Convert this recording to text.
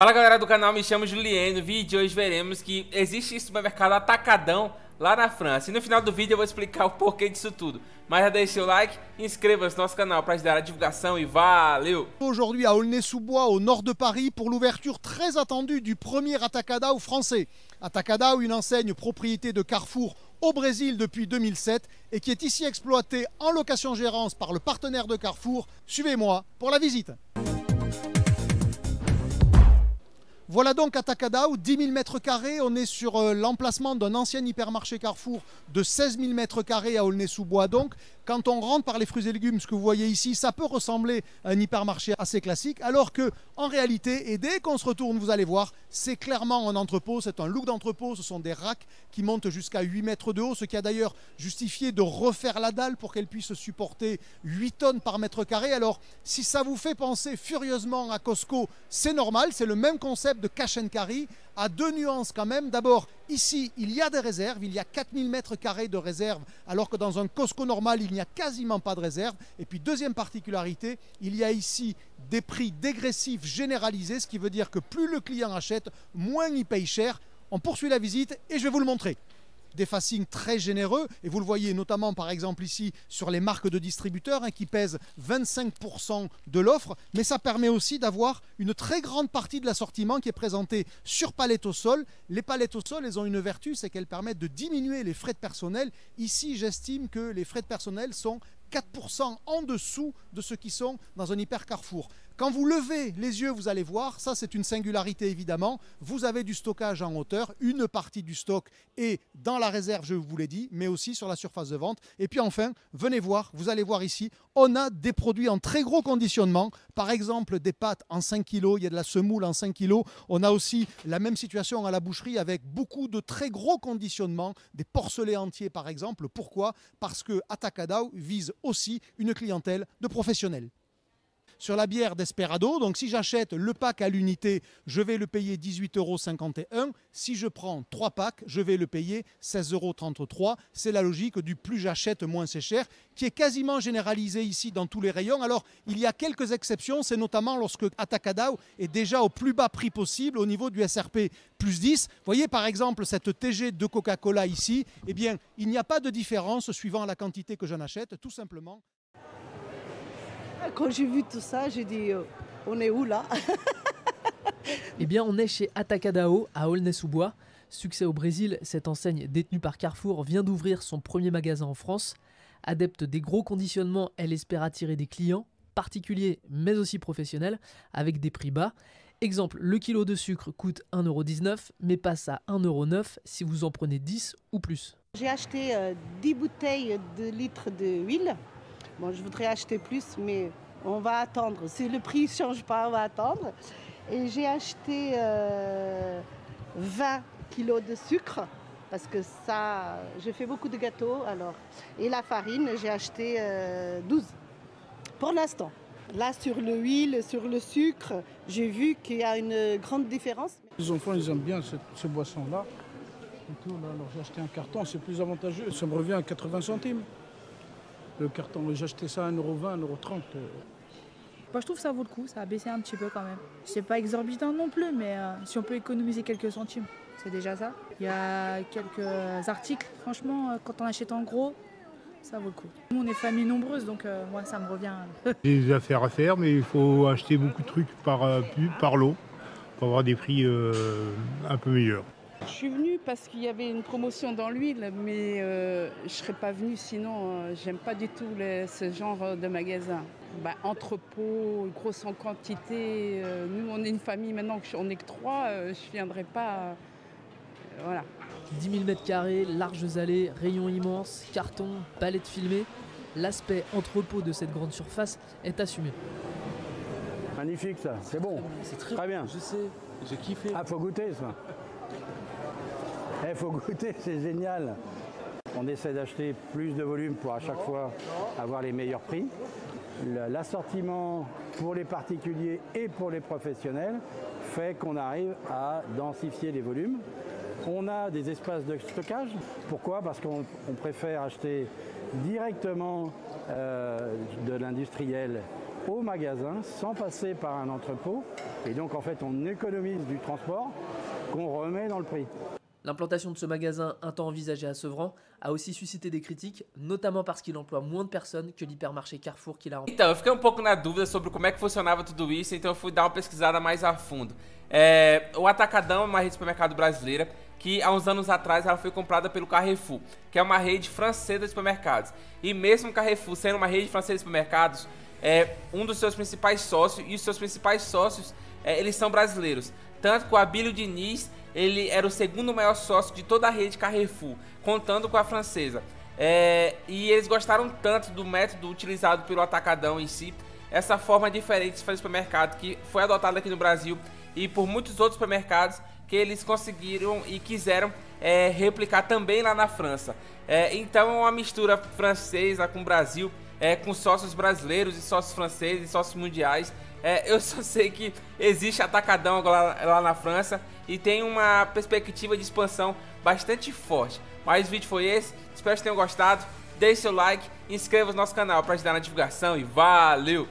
Fala galera do canal, me chamo Julien. No vídeo de hoje veremos que existe esse supermercado Atacadão lá na França. E no final do vídeo eu vou explicar o porquê disso tudo. Mas já deixe seu like e inscreva-se no nosso canal para ajudar a divulgação e valeu! Aujourd'hui à Aulnay-sous-Bois, au nord de Paris, pour l'ouverture très attendue du premier Atacadão français. Atacadão, une enseigne propriété de Carrefour au Brésil depuis 2007 et qui est ici exploitée en location-gérance par le partenaire de Carrefour. Suivez-moi pour la visite. Voilà donc Atacadão, 10 000 m². On est sur l'emplacement d'un ancien hypermarché Carrefour de 16 000 m² à Aulnay-sous-Bois. Donc, quand on rentre par les fruits et légumes, ce que vous voyez ici, ça peut ressembler à un hypermarché assez classique. Alors que, en réalité, et dès qu'on se retourne, vous allez voir, c'est clairement un entrepôt. C'est un look d'entrepôt. Ce sont des racks qui montent jusqu'à 8 mètres de haut, ce qui a d'ailleurs justifié de refaire la dalle pour qu'elle puisse supporter 8 tonnes par mètre carré. Alors, si ça vous fait penser furieusement à Costco, c'est normal. C'est le même concept de cash and carry, à deux nuances quand même. D'abord, ici, il y a des réserves, il y a 4000 m² de réserves, alors que dans un Costco normal, il n'y a quasiment pas de réserve. Et puis, deuxième particularité, il y a ici des prix dégressifs généralisés, ce qui veut dire que plus le client achète, moins il paye cher. On poursuit la visite et je vais vous le montrer. Des facings très généreux, et vous le voyez notamment par exemple ici sur les marques de distributeurs qui pèsent 25% de l'offre, mais ça permet aussi d'avoir une très grande partie de l'assortiment qui est présenté sur palette au sol. Les palettes au sol, elles ont une vertu, c'est qu'elles permettent de diminuer les frais de personnel. Ici, j'estime que les frais de personnel sont 4% en dessous de ceux qui sont dans un hyper Carrefour. Quand vous levez les yeux, vous allez voir, ça c'est une singularité évidemment, vous avez du stockage en hauteur, une partie du stock est dans la réserve, je vous l'ai dit, mais aussi sur la surface de vente. Et puis enfin, venez voir, vous allez voir ici, on a des produits en très gros conditionnement, par exemple des pâtes en 5 kg, il y a de la semoule en 5 kg, on a aussi la même situation à la boucherie avec beaucoup de très gros conditionnement, des porcelets entiers par exemple. Pourquoi? Parce que Atacadão vise aussi une clientèle de professionnels. Sur la bière Desperado, donc si j'achète le pack à l'unité, je vais le payer 18,51 €. Si je prends 3 packs, je vais le payer 16,33 €. C'est la logique du plus j'achète, moins c'est cher, qui est quasiment généralisée ici dans tous les rayons. Alors, il y a quelques exceptions, c'est notamment lorsque Atacadão est déjà au plus bas prix possible, au niveau du SRP plus 10. Vous voyez par exemple cette TG de Coca-Cola ici, eh bien, il n'y a pas de différence suivant la quantité que j'en achète, tout simplement. Quand j'ai vu tout ça, j'ai dit on est où là? Eh bien, on est chez Atacadão à Aulnay-sous-Bois. Succès au Brésil, cette enseigne détenue par Carrefour vient d'ouvrir son premier magasin en France. Adepte des gros conditionnements, elle espère attirer des clients, particuliers mais aussi professionnels, avec des prix bas. Exemple, le kilo de sucre coûte 1,19 € mais passe à 1,09 € si vous en prenez 10 ou plus. J'ai acheté 10 bouteilles de litres d'huile. Bon, je voudrais acheter plus, mais on va attendre. Si le prix ne change pas, on va attendre. Et j'ai acheté 20 kilos de sucre, parce que ça, je fais beaucoup de gâteaux. Alors. Et la farine, j'ai acheté 12 pour l'instant. Là, sur l'huile, sur le sucre, j'ai vu qu'il y a une grande différence. Les enfants, ils aiment bien cette boisson-là. Alors j'ai acheté un carton, c'est plus avantageux. Ça me revient à 80 centimes. Le carton, j'ai acheté ça à 1,20 €, 1,30 €. Moi, je trouve que ça vaut le coup, ça a baissé un petit peu quand même. C'est pas exorbitant non plus, mais si on peut économiser quelques centimes, c'est déjà ça. Il y a quelques articles, franchement, quand on achète en gros, ça vaut le coup. Nous, on est famille nombreuse, donc moi, ça me revient. J'ai des affaires à faire, mais il faut acheter beaucoup de trucs par lot pour avoir des prix un peu meilleurs. Je suis venue parce qu'il y avait une promotion dans l'huile, mais je ne serais pas venue sinon. J'aime pas du tout ce genre de magasin. Entrepôt, grosse en quantité. Nous, on est une famille maintenant, on n'est que 3. Je ne viendrai pas. Voilà. 10 000 m², larges allées, rayons immenses, cartons, palettes filmées. L'aspect entrepôt de cette grande surface est assumé. Magnifique ça, c'est bon. C'est très bien. Je sais, j'ai kiffé. Ah, faut goûter ça. Faut goûter, c'est génial. On essaie d'acheter plus de volume pour à chaque fois avoir les meilleurs prix. L'assortiment pour les particuliers et pour les professionnels fait qu'on arrive à densifier les volumes. On a des espaces de stockage. Pourquoi? Parce qu'on préfère acheter directement de l'industriel au magasin sans passer par un entrepôt. Et donc en fait on économise du transport qu'on remet dans le prix. L'implantation de ce magasin, un temps envisagé à Sevran, a aussi suscité des critiques, notamment parce qu'il emploie moins de personnes que l'hypermarché Carrefour qu'il a rempli. Então, eu fiquei um pouco na dúvida sobre como é que funcionava tudo isso, então eu fui dar uma pesquisada mais a fundo. O Atacadão é uma rede de supermercado brasileira que há uns anos atrás ela foi comprada pelo Carrefour, que é uma rede francesa de supermercados. E mesmo o Carrefour sendo uma rede francesa de supermercados, um dos seus principais sócios, e os seus principais sócios, eles são brasileiros. Tanto que o Abílio Diniz, ele era o segundo maior sócio de toda a rede Carrefour, contando com a francesa. E eles gostaram tanto do método utilizado pelo Atacadão em si, essa forma diferente de fazer supermercado, que foi adotada aqui no Brasil e por muitos outros supermercados, que eles conseguiram e quiseram replicar também lá na França. Então é uma mistura francesa com o Brasil, com sócios brasileiros e sócios franceses e sócios mundiais. Eu só sei que existe Atacadão agora lá na França e tem uma perspectiva de expansão bastante forte. Mas o vídeo foi esse, espero que tenham gostado, deixe seu like, inscreva-se no nosso canal para ajudar na divulgação e valeu!